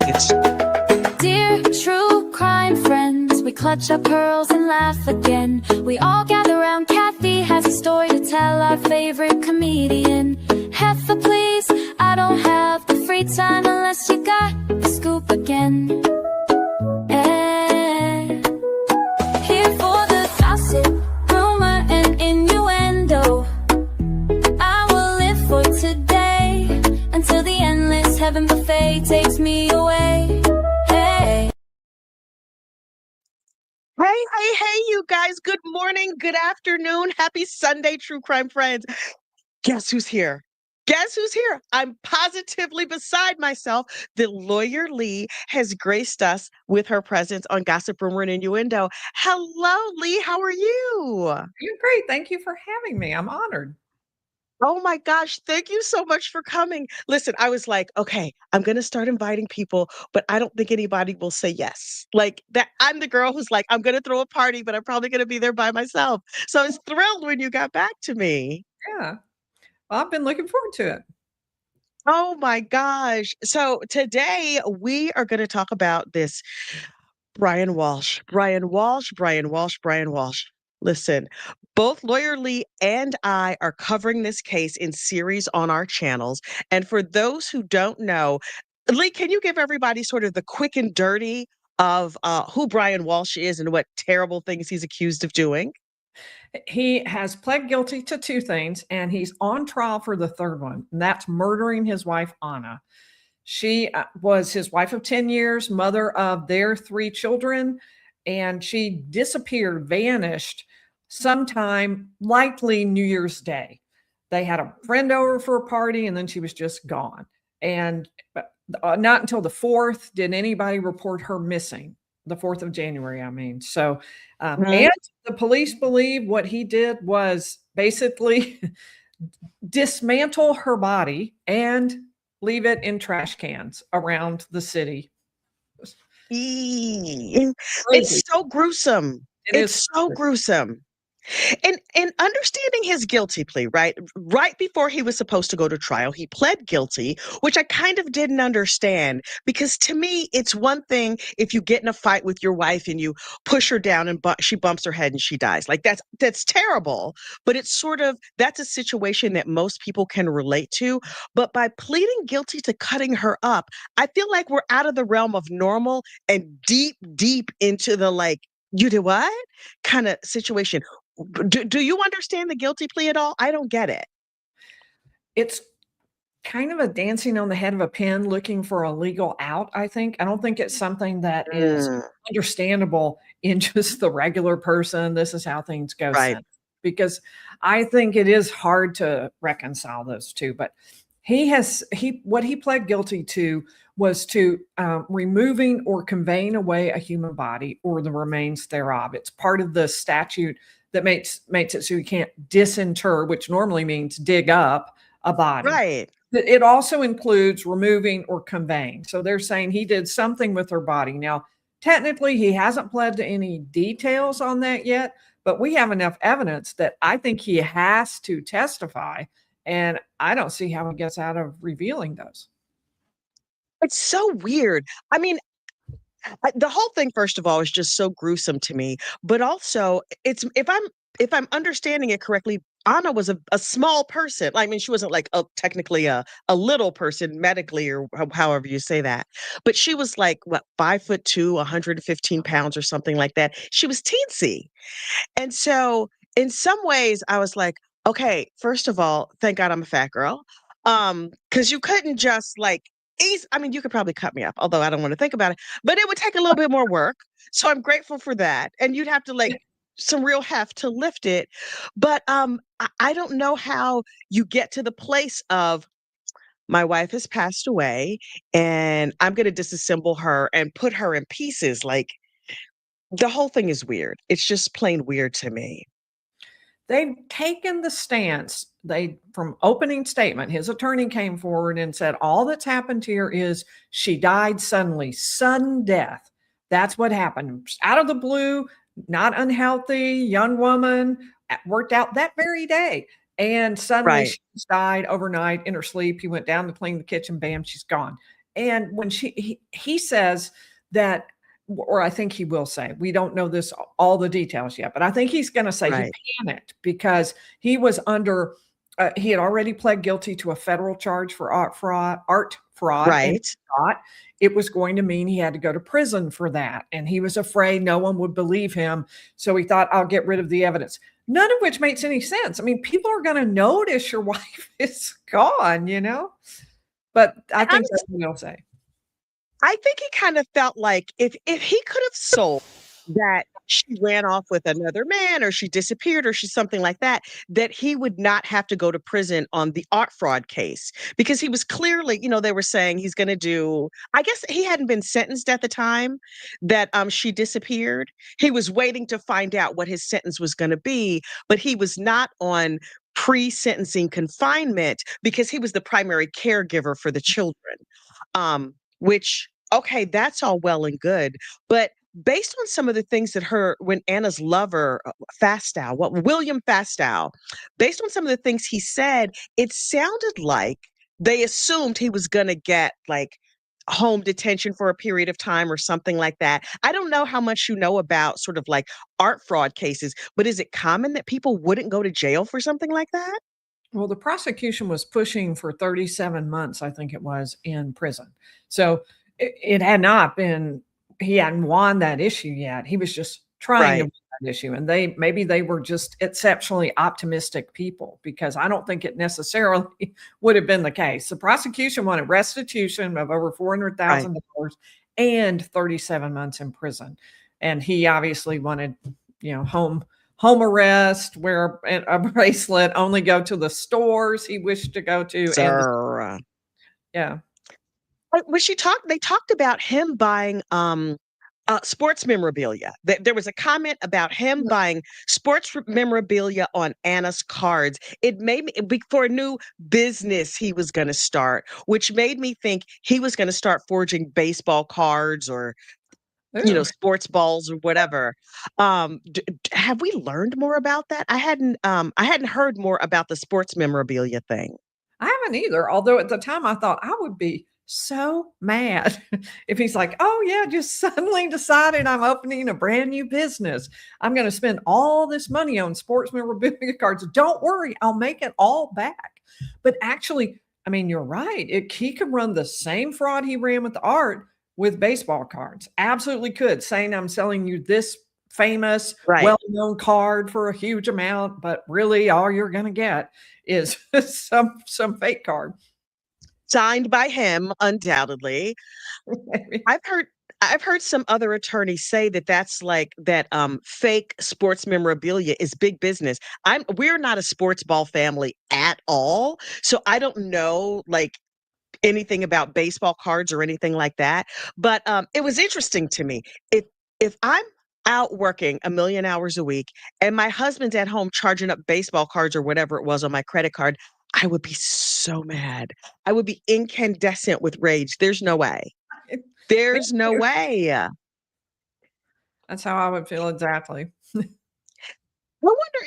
It's Dear true crime friends, we clutch our pearls and laugh again. We all gather around, Kathy has a story to tell, our favorite comedian. Heifer, please, I don't have the free time unless you got the scoop again. Here for the gossip, rumor, and innuendo. I will live for today until the endless heaven buffet takes me away. Hey, you guys. Good morning, good afternoon. Happy Sunday, true crime friends. Guess who's here? Guess who's here? I'm positively beside myself that Lawyer Lee has graced us with her presence on Gossip, Rumor, and Innuendo. Hello, Lee. How are you? You're great. Thank you for having me. I'm honored. Oh my gosh, thank you so much for coming. Listen, I was like, okay, I'm going to start inviting people, but I don't think anybody will say yes. Like that, I'm the girl who's like, I'm going to throw a party, but I'm probably going to be there by myself. So I was thrilled when you got back to me. Yeah. Well, I've been looking forward to it. Oh my gosh. So today we are going to talk about this Brian Walsh, Brian Walsh, Brian Walsh, Brian Walsh. Listen, both Lawyer Lee and I are covering this case in series on our channels. And for those who don't know, Lee, can you give everybody sort of the quick and dirty of who Brian Walsh is and what terrible things he's accused of doing? He has pled guilty to two things, and he's on trial for the third one, and that's murdering his wife, Anna. She was his wife of 10 years, mother of their three children, and she disappeared, vanished sometime, likely New Year's Day. They had a friend over for a party, and then she was just gone. And not until the 4th did anybody report her missing. The 4th of January, I mean. So, and the police believe what he did was basically dismantle her body and leave it in trash cans around the city. It's so gruesome. It's so gruesome. And understanding his guilty plea, right? Right before he was supposed to go to trial, he pled guilty, which I kind of didn't understand because to me, it's one thing if you get in a fight with your wife and you push her down and she bumps her head and she dies. Like that's terrible, but it's sort of that's a situation that most people can relate to. But by pleading guilty to cutting her up, I feel like we're out of the realm of normal and deep into the like, you did what kind of situation. Do you understand the guilty plea at all? I don't get it. It's kind of a dancing on the head of a pin looking for a legal out, I think. I don't think it's something that is understandable in just the regular person. This is how things go. Right. Because I think it is hard to reconcile those two. But what he pled guilty to was to removing or conveying away a human body or the remains thereof. It's part of the statute that makes it so you can't disinter, which normally means dig up a body. Right. It also includes removing or conveying. So they're saying he did something with her body. Now, technically, he hasn't pled to any details on that yet, but we have enough evidence that I think he has to testify. And I don't see how he gets out of revealing those. It's so weird. I mean, the whole thing, first of all, is just so gruesome to me. But also, it's if I'm understanding it correctly, Anna was a small person. I mean, she wasn't like technically a little person medically or however you say that. But she was like, what, 5'2", 115 pounds or something like that. She was teensy. And so in some ways I was like, okay, first of all, thank God I'm a fat girl. Because you couldn't just like I mean, you could probably cut me up, although I don't want to think about it, but it would take a little bit more work. So I'm grateful for that. And you'd have to like some real heft to lift it. But I don't know how you get to the place of my wife has passed away and I'm going to disassemble her and put her in pieces. Like the whole thing is weird. It's just plain weird to me. They've taken the stance, from opening statement, his attorney came forward and said, all that's happened here is she died suddenly, sudden death. That's what happened. Out of the blue, not unhealthy, young woman, worked out that very day. And suddenly she died overnight in her sleep. He went down to clean the kitchen, bam, she's gone. And when he says that, or I think he will say, we don't know this, all the details yet, but I think he's going to say he Right. panicked because he was under, he had already pled guilty to a federal charge for art fraud, and Right. he thought it was going to mean he had to go to prison for that. And he was afraid no one would believe him. So he thought, I'll get rid of the evidence. None of which makes any sense. I mean, people are going to notice your wife is gone, you know? But I I think that's what he'll say. I think he kind of felt like if he could have sold that she ran off with another man or she disappeared or she's something like that, that he would not have to go to prison on the art fraud case because he was clearly, they were saying he's going to do, I guess he hadn't been sentenced at the time that she disappeared. He was waiting to find out what his sentence was going to be, but he was not on pre-sentencing confinement because he was the primary caregiver for the children. Which, okay, that's all well and good, but based on some of the things that when Anna's lover, Fastow, William Fastow, based on some of the things he said, it sounded like they assumed he was going to get like home detention for a period of time or something like that. I don't know how much you know about sort of like art fraud cases, but is it common that people wouldn't go to jail for something like that? Well, the prosecution was pushing for 37 months, I think it was, in prison. So it had not been, he hadn't won that issue yet. He was just trying to Right. win that issue. And maybe they were just exceptionally optimistic people because I don't think it necessarily would have been the case. The prosecution wanted restitution of over Right. $400,000 and 37 months in prison. And he obviously wanted, home arrest, wear a bracelet, only go to the stores he wished to go to, and Sir. yeah. When they talked about him buying, sports memorabilia. There was a comment about him buying sports memorabilia on Anna's cards. It made me for a new business he was gonna start, which made me think he was gonna start forging baseball cards or, Ooh, sports balls or whatever. Have we learned more about that? I hadn't heard more about the sports memorabilia thing. I haven't either, although at the time I thought I would be so mad if he's like, "Oh, yeah, just suddenly decided I'm opening a brand new business. I'm gonna spend all this money on sports memorabilia cards. Don't worry, I'll make it all back." But actually, I mean, you're right. He could run the same fraud he ran with the art with baseball cards. Absolutely could, saying, "I'm selling you this famous, Right. well-known card for a huge amount, but really all you're gonna get is some fake card." Signed by him, undoubtedly. I've heard I've heard some other attorneys say that that's like that fake sports memorabilia is big business. We're not a sports ball family at all. So I don't know like anything about baseball cards or anything like that. But it was interesting to me. If I'm out working a million hours a week and my husband's at home charging up baseball cards or whatever it was on my credit card, I would be so mad. I would be incandescent with rage. There's no way. Me There's no too. way. I That's how I would feel exactly. wonder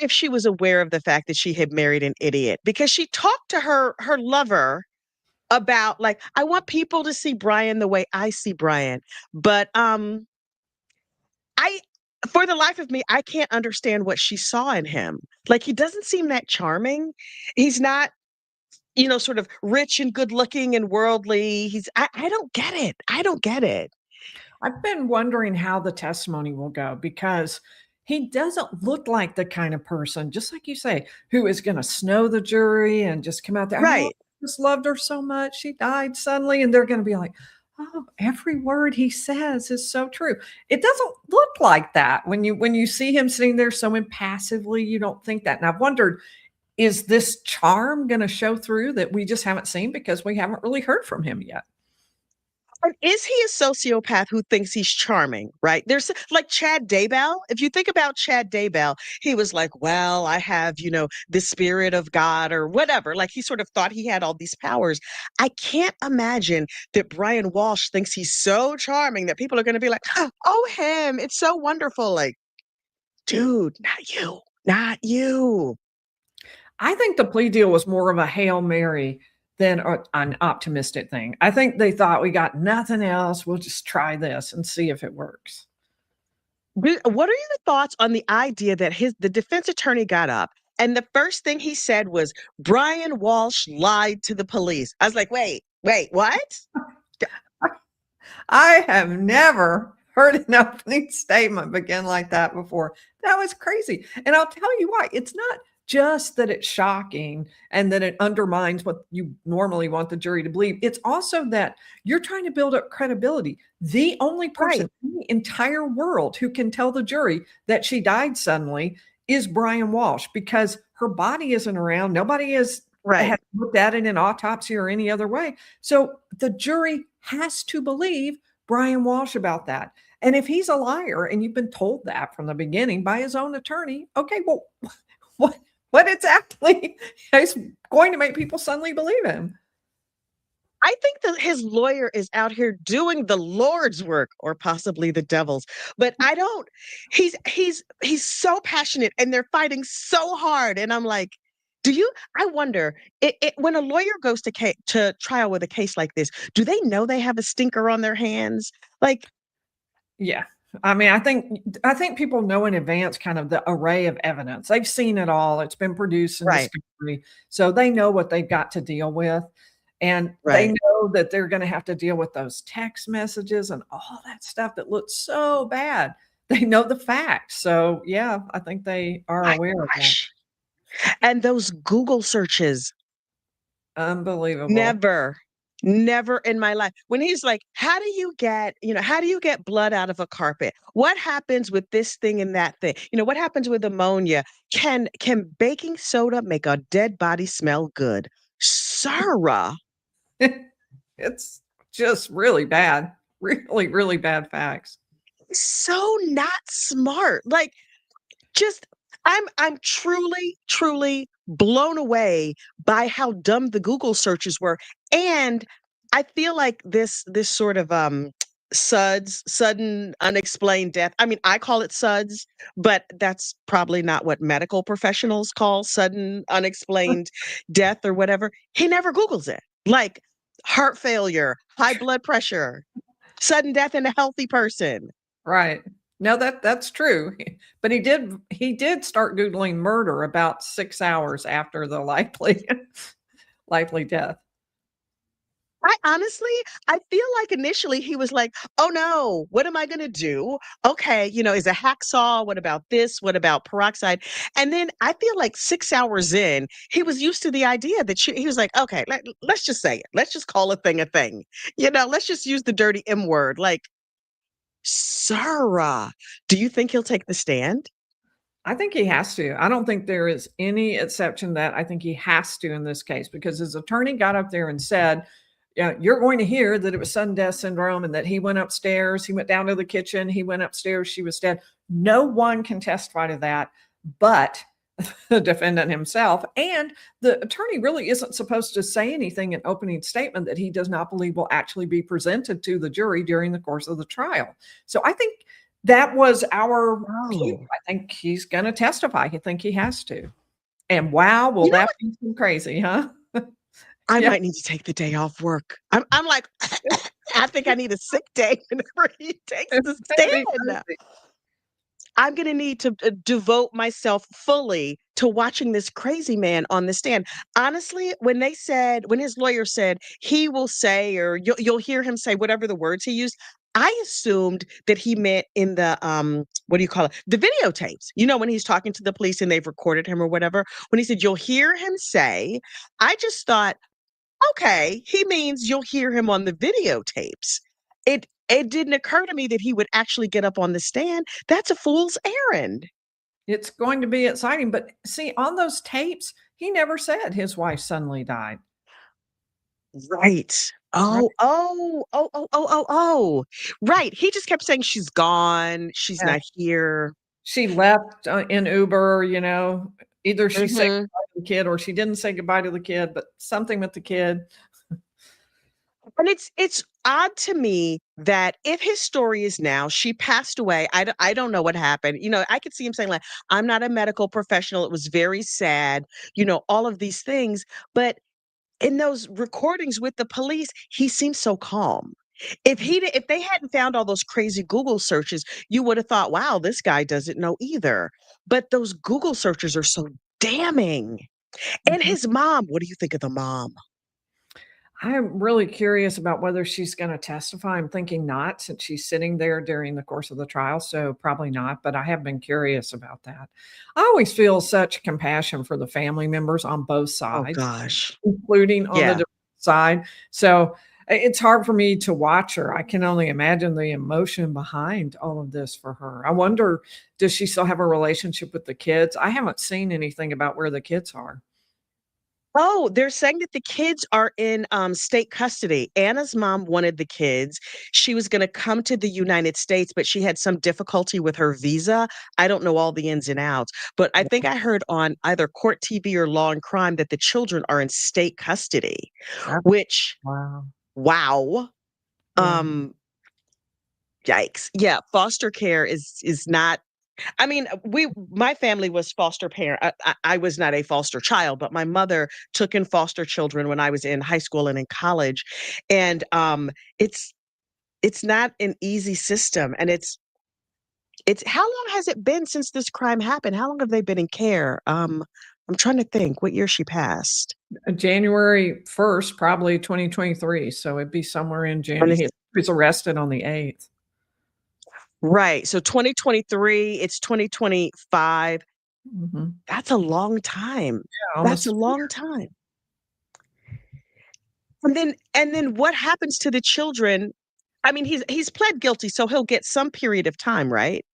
if she was aware of the fact that she had married an idiot because she talked to her lover about like, I want people to see Brian the way I see Brian. But I for the life of me, I can't understand what she saw in him. Like he doesn't seem that charming. He's not, sort of rich and good looking and worldly. I don't get it. I don't get it. I've been wondering how the testimony will go because he doesn't look like the kind of person, just like you say, who is going to snow the jury and just come out there. Oh, Right. I just loved her so much. She died suddenly. And they're going to be like, oh, every word he says is so true. It doesn't look like that when you see him sitting there so impassively. You don't think that. And I've wondered, is this charm going to show through that we just haven't seen because we haven't really heard from him yet? And is he a sociopath who thinks he's charming, right? There's like Chad Daybell. If you think about Chad Daybell, he was like, well, I have, the spirit of God or whatever. Like he sort of thought he had all these powers. I can't imagine that Brian Walsh thinks he's so charming that people are going to be like, oh, him. It's so wonderful. Like, dude, not you, not you. I think the plea deal was more of a Hail Mary than an optimistic thing. I think they thought we got nothing else. We'll just try this and see if it works. What are your thoughts on the idea that the defense attorney got up and the first thing he said was Brian Walsh lied to the police? I was like, wait, what? I have never heard an opening statement begin like that before. That was crazy. And I'll tell you why. It's not just that it's shocking and that it undermines what you normally want the jury to believe. It's also that you're trying to build up credibility. The only person Right. in the entire world who can tell the jury that she died suddenly is Brian Walsh, because her body isn't around. Nobody has Right. looked at it in autopsy or any other way. So the jury has to believe Brian Walsh about that. And if he's a liar and you've been told that from the beginning by his own attorney, okay, well, what what exactly is going to make people suddenly believe him? I think that his lawyer is out here doing the Lord's work or possibly the devil's. But I don't he's so passionate and they're fighting so hard and I'm like, do you I wonder when a lawyer goes to trial with a case like this, do they know they have a stinker on their hands? Like, Yeah. I mean, I think people know in advance kind of the array of evidence. They've seen it all. It's been produced in right, discovery. So they know what they've got to deal with. And they right. know that they're going to have to deal with those text messages and all that stuff that looks so bad. They know the facts. So yeah, I think they are My aware of that. gosh. And those Google searches. Unbelievable. Never, never in my life. When he's like, how do you get blood out of a carpet? What happens with this thing and that thing? What happens with ammonia? Can baking soda make a dead body smell good? Sarah, It's just really bad. Really, really bad facts. so not smart. Like, just I'm truly, truly blown away by how dumb the Google searches were. And I feel like this sort of sudden unexplained death. I mean, I call it SUDS, but that's probably not what medical professionals call sudden unexplained death or whatever. He never Googles it. Like heart failure, high blood pressure, sudden death in a healthy person. Right. No, that's true. But he did start Googling murder about 6 hours after the likely likely death. I feel like initially he was like, "Oh no, what am I going to do? Okay, is a hacksaw? What about this? What about peroxide?" And then I feel like 6 hours in, he was used to the idea that he was like, "Okay, let's just say it. Let's just call a thing a thing. Let's just use the dirty M word." Like, Sarah, do you think he'll take the stand? I think he has to. I don't think there is any exception that I think he has to in this case, because his attorney got up there and said, yeah, you're going to hear that it was sudden death syndrome and that he went upstairs, he went down to the kitchen, he went upstairs, she was dead. No one can testify to that but the defendant himself. And the attorney really isn't supposed to say anything in opening statement that he does not believe will actually be presented to the jury during the course of the trial. So I think that was our clue. Oh, I think he's going to testify. I think he has to. And wow, will you know that what? be some crazy, huh? I Yeah. might need to take the day off work. I'm like, I think I need a sick day whenever he takes It's the gonna be stand. crazy. I'm gonna need to devote myself fully to watching this crazy man on the stand. Honestly, when his lawyer said he will say, or you'll hear him say whatever the words he used, I assumed that he meant in the what do you call it? The videotapes. When he's talking to the police and they've recorded him or whatever. When he said you'll hear him say, I just thought, okay, he means you'll hear him on the videotapes. It didn't occur to me that he would actually get up on the stand. That's a fool's errand. It's going to be exciting. But see, on those tapes, he never said his wife suddenly died. Right. Right? Oh, oh, oh, oh, oh, oh, oh. Right. He just kept saying she's gone, she's Yeah. not here. She left in Uber, either she said Mhm. goodbye to the kid or she didn't say goodbye to the kid, but something with the kid. And it's odd to me that if his story is now she passed away, I don't know what happened. I could see him saying like, "I'm not a medical professional. It was very sad," all of these things, but in those recordings with the police, he seems so calm. If they hadn't found all those crazy Google searches, you would have thought, "Wow, this guy doesn't know either." But those Google searches are so damning. And Mhm. his mom, what do you think of the mom? I'm really curious about whether she's gonna testify. I'm thinking not, since she's sitting there during the course of the trial, so probably not, but I have been curious about that. I always feel such compassion for the family members on both Oh sides, gosh. including on the Yeah. defense side. So, it's hard for me to watch her. I can only imagine the emotion behind all of this for her. I wonder, does she still have a relationship with the kids? I haven't seen anything about where the kids are. Oh, they're saying that the kids are in, state custody. Anna's mom wanted the kids. She was gonna come to the United States, but she had some difficulty with her visa. I don't know all the ins and outs, but I think I heard on either Court TV or Law and Crime that the children are in state custody, That's which wow. wow. Yeah. Um, yikes. Yeah, foster care is not. I mean, my family was foster parent. I was not a foster child, but my mother took in foster children when I was in high school and in college, and it's it's not an easy system, and it's how long has it been since this crime happened? How long have they been in care? I'm trying to think what year she passed, January 1st, probably 2023, so it'd be somewhere in and January. it's He was arrested on the 8th. right. So 2023, it's 2025. Mhm. That's a long time. Yeah, That's a almost long time. And then what happens to the children? I mean, he's pled guilty, so he'll get some period of time, right?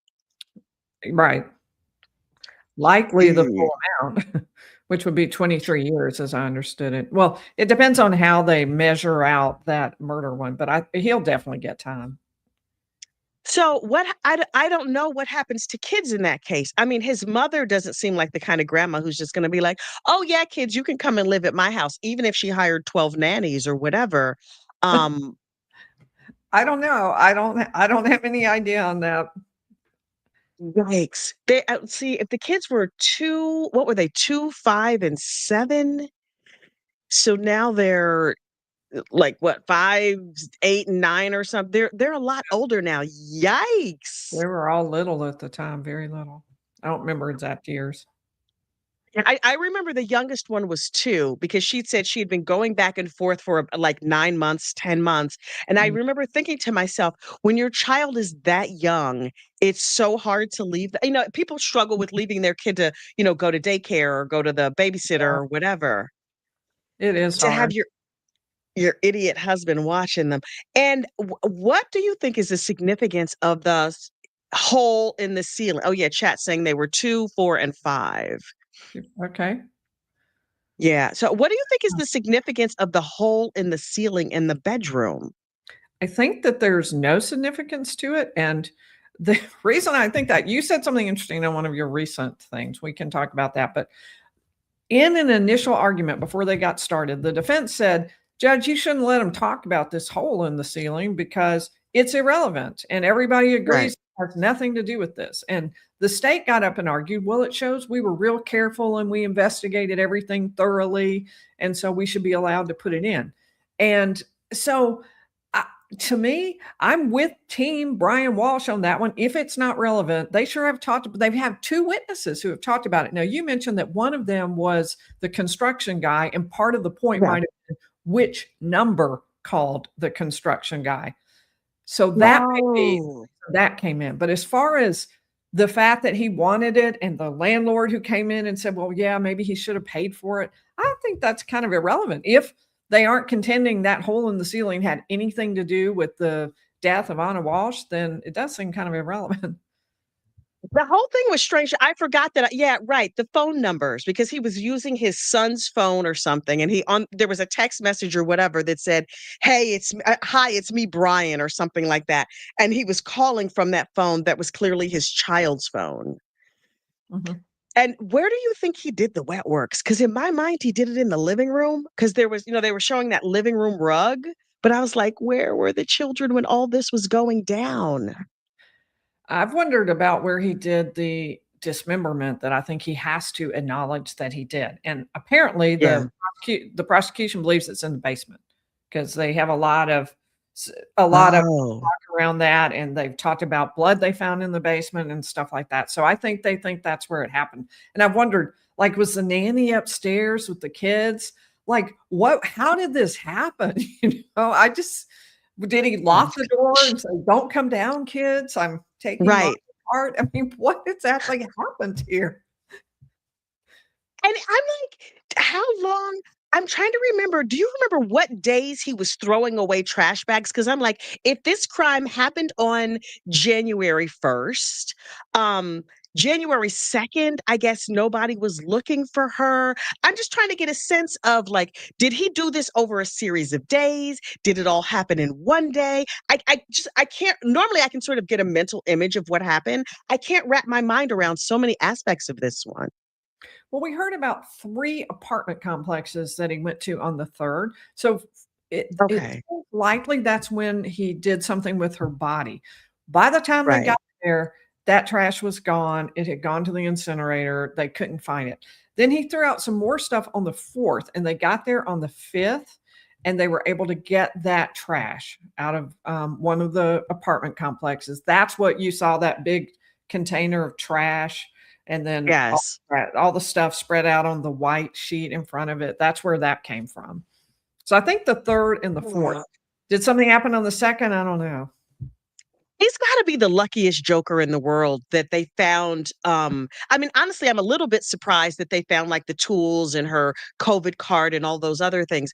right. Likely the Yeah. full amount, which would be 23 years as I understood it. Well, it depends on how they measure out that murder one, but he'll definitely get time. So I don't know what happens to kids in that case. I mean, his mother doesn't seem like the kind of grandma who's just gonna be like, "Oh, yeah, kids, you can come and live at my house," even if she hired 12 nannies or whatever. Um, I don't know. I don't have any idea on that. yikes. See, if the kids were 2, what were they? 2, 5, and 7? So now they're like what, 5, 8, and 9 or something. They're a lot older now. Yikes. They were all little at the time, very little. I don't remember exact years. And I remember the youngest one was 2 because she said she had been going back and forth for like 9 months, 10 months. And I Mm, remember thinking to myself, when your child is that young, it's so hard to leave. People struggle with leaving their kid to, go to daycare or go to the babysitter yeah, or whatever. it is To have hard. your idiot husband watching them. And what do you think is the significance of the hole in the ceiling? Oh yeah, chat saying they were 2, 4, and 5. Okay. Yeah. So what do you think is the significance of the hole in the ceiling in the bedroom? I think that there's no significance to it, and the reason I think that you said something interesting on one of your recent things, we can talk about that, but in an initial argument before they got started, the defense said, "Judge, you shouldn't let him talk about this hole in the ceiling because it's irrelevant, and everybody Right. agrees it has nothing to do with this." And the state got up and argued, "Well, it shows we were real careful and we investigated everything thoroughly, and so we should be allowed to put it in." And so to me, I'm with Team Brian Walsh on that one. If it's not relevant, they sure have talked. They have two witnesses who have talked about it. Now, you mentioned that one of them was the construction guy, and part of the point Yeah. might have been which number called the construction guy. So that may be No. that came in. But as far as the fact that he wanted it and the landlord who came in and said, well, yeah, maybe he should have paid for it, I think that's kind of irrelevant. If they aren't contending that hole in the ceiling had anything to do with the death of Anna Walsh, then it does seem kind of irrelevant. The whole thing was strange. I forgot that. Yeah, right. The phone numbers because he was using his son's phone or something, and there was a text message or whatever that said, "Hey, hi, it's me, Brian," or something like that, and he was calling from that phone that was clearly his child's phone. Mhm. And where do you think he did the wet works? Because in my mind, he did it in the living room because there was, they were showing that living room rug, but I was like, where were the children when all this was going down? I've wondered about where he did dismemberment that I think he has to acknowledge that he did. And apparently Yeah. the prosecution believes it's in the basement because they have a lot of Oh. talk around that, and they've talked about blood they found in the basement and stuff like that. So I think they think that's where it happened. And I've wondered, like, was the nanny upstairs with the kids? Like, how did this happen? Did he lock the door and say, "Don't come down, kids. I'm taking mom Right. apart"? I mean, what exactly happened here? And I'm like, how long? I'm trying to remember. Do you remember what days he was throwing away trash bags? Because I'm like, if this crime happened on January 1st, January 2nd, I guess nobody was looking for her. I'm just trying to get a sense of like, did he do this over a series of days? Did it all happen in one day? I can't, normally I can sort of get a mental image of what happened. I can't wrap my mind around so many aspects of this one. Well, we heard about 3 apartment complexes that he went to on the 3rd. So it's Okay. likely that's when he did something with her body. By the time they Right. got there, that trash was gone. It had gone to the incinerator. They couldn't find it. Then he threw out some more stuff on the 4th, and they got there on the 5th, and they were able to get that trash out of one of the apartment complexes. That's what you saw, that big container of trash, and then Yes. all the stuff spread out on the white sheet in front of it. That's where that came from. So I think the 3rd and the 4th. Aw. Did something happen on the 2nd? I don't know. He's gotta be the luckiest joker in the world that they found, I mean, honestly, I'm a little bit surprised that they found, like, the tools and her COVID card and all those other things.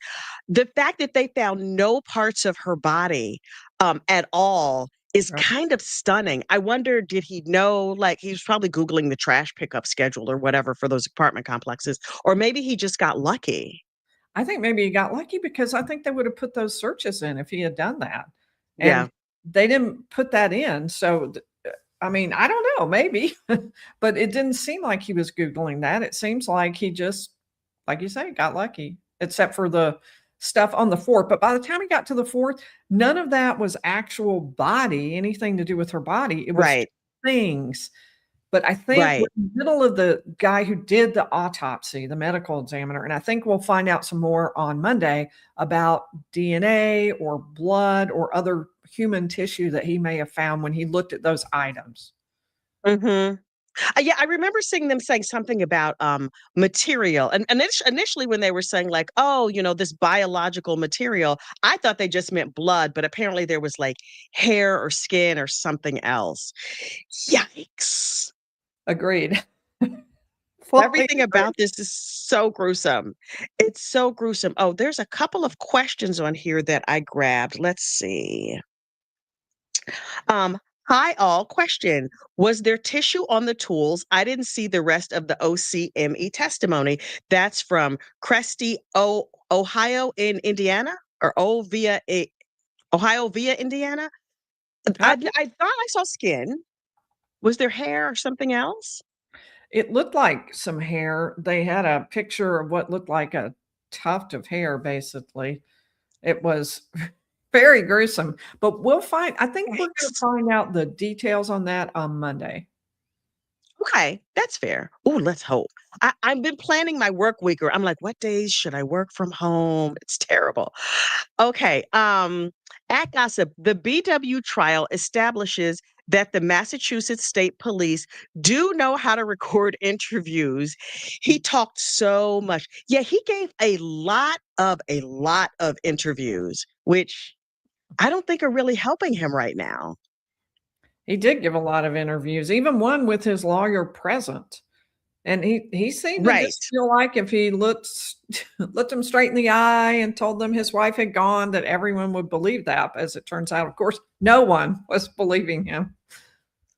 The fact that they found no parts of her body, at all is Right. kind of stunning. I wonder, did he know, like, he was probably Googling the trash pickup schedule or whatever for those apartment complexes, or maybe he just got lucky. I think maybe he got lucky because I think they would have put those searches in if he had done that. And Yeah. they didn't put that in. So, I mean, I don't know, maybe, but it didn't seem like he was Googling that. It seems like he just, like you say, got lucky, except for the stuff on the 4th. But by the time he got to the 4th, none of that was actual body, anything to do with her body. It was Right. things. But I think we're Right. in the middle of the guy who did the autopsy, the medical examiner, and I think we'll find out some more on Monday about DNA or blood or other human tissue that he may have found when he looked at those items. Mhm. Yeah, I remember seeing them saying something about, material, and initially when they were saying like, "Oh, this biological material," I thought they just meant blood, but apparently there was, like, hair or skin or something else. Yikes. Agreed. Fully Everything agree. about this is so gruesome. It's so gruesome. Oh, there's a couple of questions on here that I grabbed. Let's see. Um, Hi all. Question: was there tissue on the tools? I didn't see the rest of the OCME testimony. That's from Cresty, Ohio in Indiana, or Ohio via Indiana. I I thought I saw skin. Was there hair or something else? It looked like some hair. They had a picture of what looked like a tuft of hair, basically. It was very gruesome, but I think we're gonna Yikes. find out the details on that on Monday. Okay, that's fair. Oh, let's hope. I've been planning my work week, or I'm like, what days should I work from home? It's terrible. Okay, at Gossip, the BW trial establishes that the Massachusetts State Police do know how to record interviews. He talked so much. Yeah, he gave a lot of interviews, which I don't think are really helping him right now. He did give a lot of interviews, even one with his lawyer present, and he seemed to Right. just feel like if he looked him straight in the eye and told them his wife had gone, that everyone would believe that. As it turns out, of course, no one was believing him.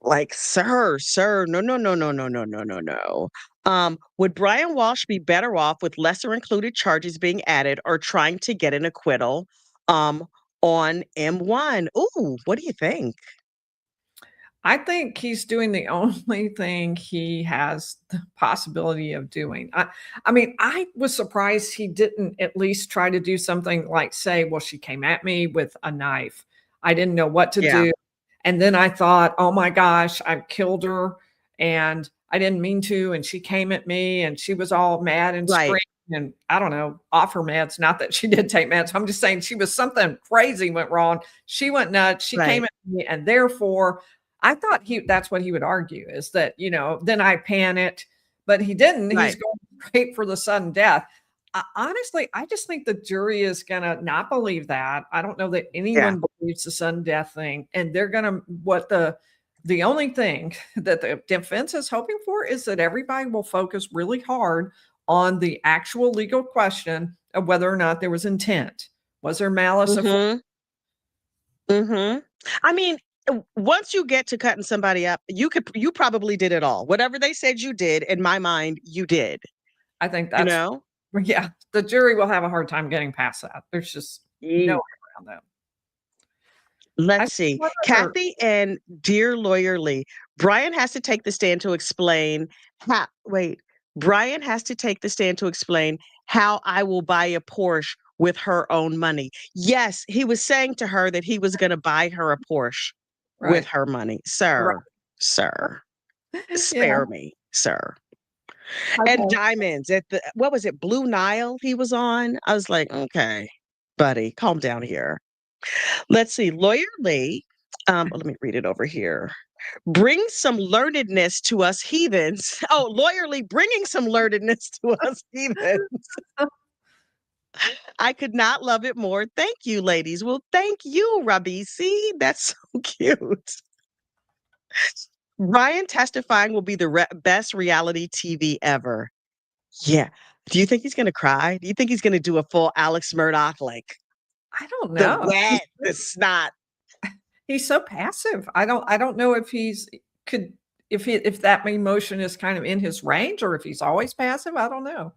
Like, sir, no, no, no, no, no, no, no, no, no. Would Brian Walsh be better off with lesser included charges being added or trying to get an acquittal um, on M1? Ooh, what do you think? I think he's doing the only thing he has the possibility of doing. I mean, I was surprised he didn't at least try to do something like say, well, she came at me with a knife. I didn't know what to Yeah. do. And then I thought, oh my gosh, I've killed her. And I didn't mean to, and she came at me, and she was all mad and Right. screaming, and I don't know, off her meds. Not that she did take meds. I'm just saying she was something crazy went wrong. She went nuts. She came Right. at me, and therefore, I thought that's what he would argue is that, then I panicked, but he didn't. He's Right. going straight for the sudden death. Honestly, I just think the jury is gonna not believe that. I don't know that Yeah. anyone believes the sudden death thing, and they're gonna the only thing that the defense is hoping for is that everybody will focus really hard on the actual legal question of whether or not there was intent. Was there malice aforethought? Mhm. Mhm. I mean, once you get to cutting somebody up, you probably did it all. Whatever they said you did, in my mind, you did, I think you that's know? yeah, the jury will have a hard time getting past that. There's just no way Ye around that. I Let's think see. one other Kathy and Dear Lawyer Lee, Brian has to take the stand to explain how wait, Brian has to take the stand to explain how I will buy a Porsche with her own money. Yes, he was saying to her that he was gonna buy her a Porsche with right, her money. right. Sir, Yeah, spare me, sir. And okay. diamonds at the what was it, Blue Nile he was on? I was like, "Okay, buddy, calm down here." Let's see, Lawyer Lee, let me read it over here. Bring some learnedness to us heathens. Oh, Lawyer Lee bringing some learnedness to us heathens. I could not love it more. Thank you, ladies. Well, thank you, Rabisi. That's so cute. Ryan testifying will be the best reality TV ever. Yeah. Do you think he's gonna cry? Do you think he's gonna do a full Alex Murdoch, like, I don't the know. wet, the snot? He's so passive. I don't know if could if that emotion is kind of in his range or if he's always passive. I don't know.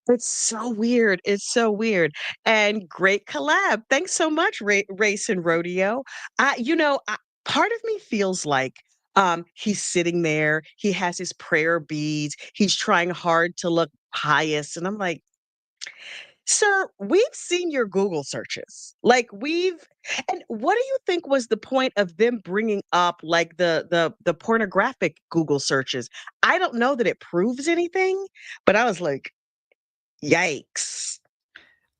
It's so weird. It's so weird. And great collab. Thanks so much, Race and Rodeo. Part of me feels like he's sitting there, he has his prayer beads, he's trying hard to look pious. And I'm like, sir, we've seen your Google searches. And what do you think was the point of them bringing up like the pornographic Google searches? I don't know that it proves anything, but I was like, yikes.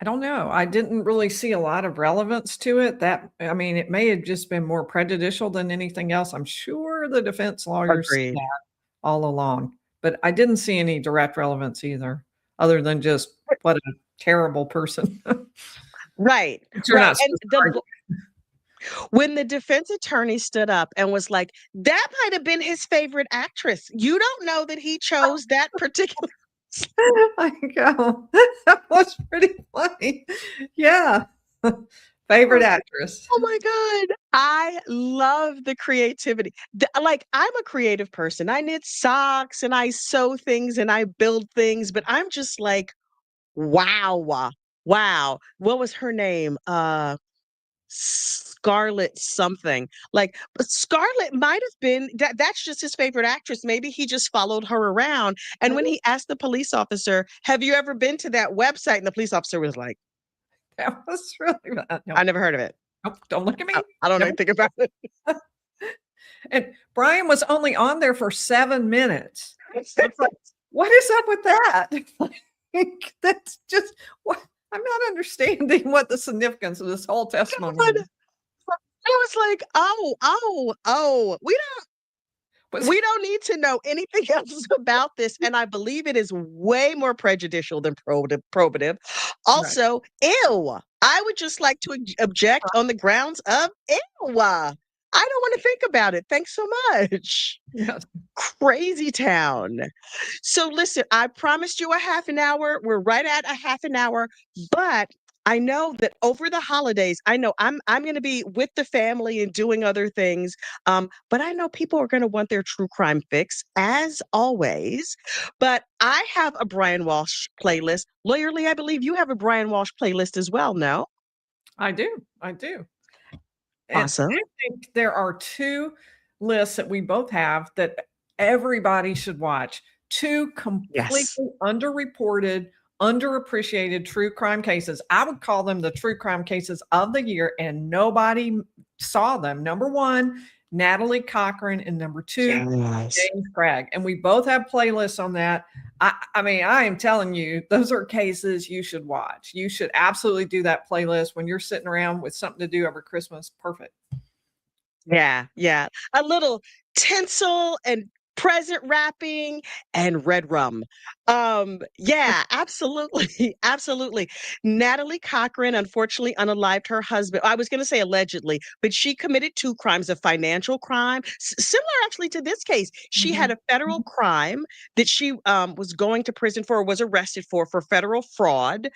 I don't know. I didn't really see a lot of relevance to it. I mean, it may have just been more prejudicial than anything else. I'm sure the defense lawyers said Agreed. that all along, but I didn't see any direct relevance either, other than just what a terrible person. Right, But you're right. not And supposed to argue. when the defense attorney stood up and was like, that might have been his favorite actress. You don't know that he chose that particular. I go, that was pretty funny. Yeah. Favorite actress. Oh my God. I love the creativity. Like, I'm a creative person. I knit socks and I sew things and I build things, but I'm just like, wow. Wow. What was her name? Scarlett something. Like, but Scarlett might have been that's just his favorite actress. Maybe he just followed her around. And when he asked the police officer, "Have you ever been to that website?" And the police officer was like, That was really bad. No, "I never heard of it. nope, don't look at I, me. I don't know Never. anything about it." And Brian was only on there for 7 minutes. It's like, what is up with that? Like, that's just what I'm not understanding what the significance of this whole testimony God. is. I was like, oh, Was we don't need to know anything else about this. And I believe it is way more prejudicial than probative. right. Also, ew. I would just like to object on the grounds of ew. I don't want to think about it. Thanks so much. Yes. Crazy town. So listen, I promised you a half an hour. We're right at a half an hour, but I know that over the holidays, I know I'm going to be with the family and doing other things. But I know people are going to want their true crime fix as always. But I have a Brian Walsh playlist. Lawyerly, I believe you have a Brian Walsh playlist as well. No, I do. I do. And awesome. I think there are 2 lists that we both have that everybody should watch. 2 Yes. completely underreported, underappreciated true crime cases. I would call them the true crime cases of the year, and nobody saw them. Number one, Natalie Cochran, and number two, Yes. James Craig. And we both have playlists on that. I mean, I am telling you, those are cases you should watch. You should absolutely do that playlist when you're sitting around with something to do over Christmas. Perfect. Yeah, yeah. A little tinsel and present wrapping and red rum. Yeah, absolutely. Absolutely. Natalie Cochran unfortunately unalived her husband. I was going to say allegedly, but she committed two crimes, of financial crime, similar actually to this case. She had a federal crime that she was going to prison for, or was arrested for federal fraud,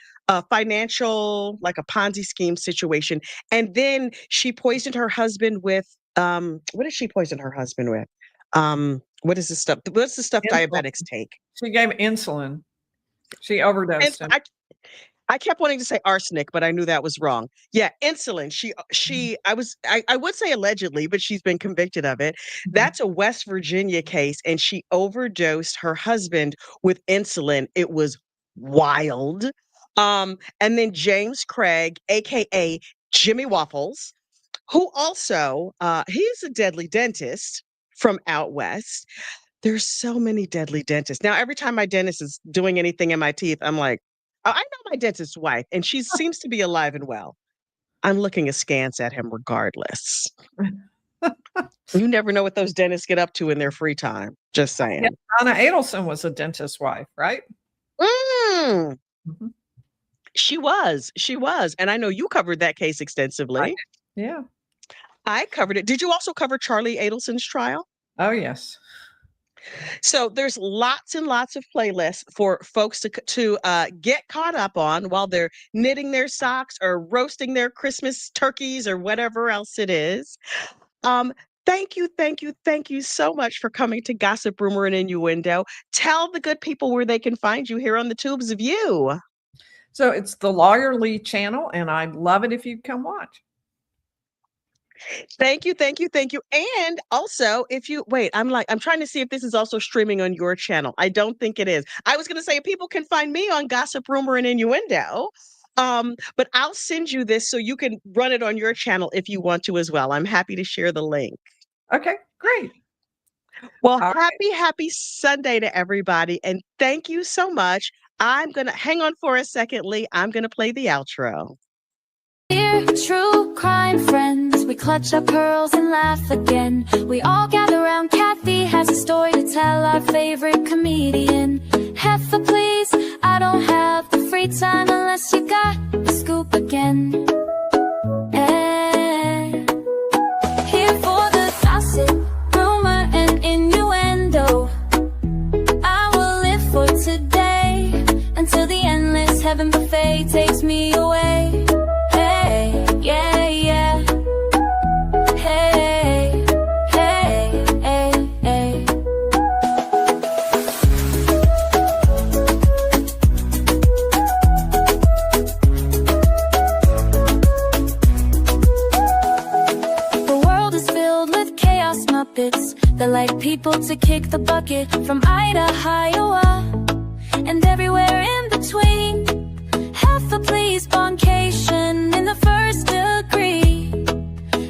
financial, like a Ponzi scheme situation. And then she poisoned her husband with what did she poison her husband with? What is this stuff? What's the stuff Insulin. diabetics take? She gave insulin. She And overdosed him. I kept wanting to say arsenic, but I knew that was wrong. Yeah, insulin. I would say allegedly, but she's been convicted of it. That's a West Virginia case, and she overdosed her husband with insulin. It was wild. And then James Craig, aka Jimmy Waffles, who also he's a deadly dentist from out west. There's so many deadly dentists. Now, every time my dentist is doing anything in my teeth, I'm like, "Oh, I know my dentist's wife, and she seems to be alive and well." I'm looking askance at him regardless. You never know what those dentists get up to in their free time. Just saying. Yeah, Anna Adelson was a dentist's wife, right? Mm, Mhm. she was. She was. And I know you covered that case extensively. Yeah. I covered it. Did you also cover Charlie Adelson's trial? Oh, yes. So there's lots and lots of playlists for folks to get caught up on while they're knitting their socks or roasting their Christmas turkeys or whatever else it is. Um, thank you so much for coming to Gossip, Rumor, and Innuendo. Tell the good people where they can find you here on the Tubes of You. So it's the Lawyer Lee channel, and I'd love it if you'd come watch. Thank you, thank you, thank you. And also, if you wait, I'm trying to see if this is also streaming on your channel. I don't think it is. I was going to say people can find me on Gossip, Rumor, and Innuendo. But I'll send you this so you can run it on your channel if you want to as well. I'm happy to share the link. Okay, great. Well, All right. happy Sunday to everybody. And thank you so much. I'm going to hang on for a second, Lee. I'm going to play the outro. Dear true crime friends, we clutch our pearls and laugh again. We all gather around, Kathy has a story to tell, our favorite comedian. Heifer, please, I don't have the free time unless you got the scoop again. Here for the gossip, rumor, and innuendo. I will live for today until the endless heaven buffet takes me away. Yeah, yeah. Hey, hey, hey, hey. The world is filled with chaos muppets that like people to kick the bucket from Idaho, Iowa, and everywhere in between. Heifer, please, boncation in the first degree.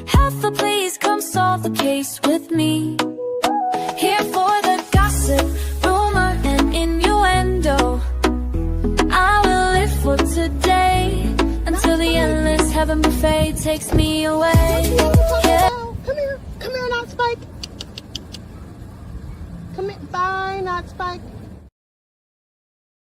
Heifer, please, come solve the case with me. Here for the gossip, rumor, and innuendo. I will live for today until the endless heaven buffet takes me away. Yeah. Come here, not Spike. Come here, bye, not Spike.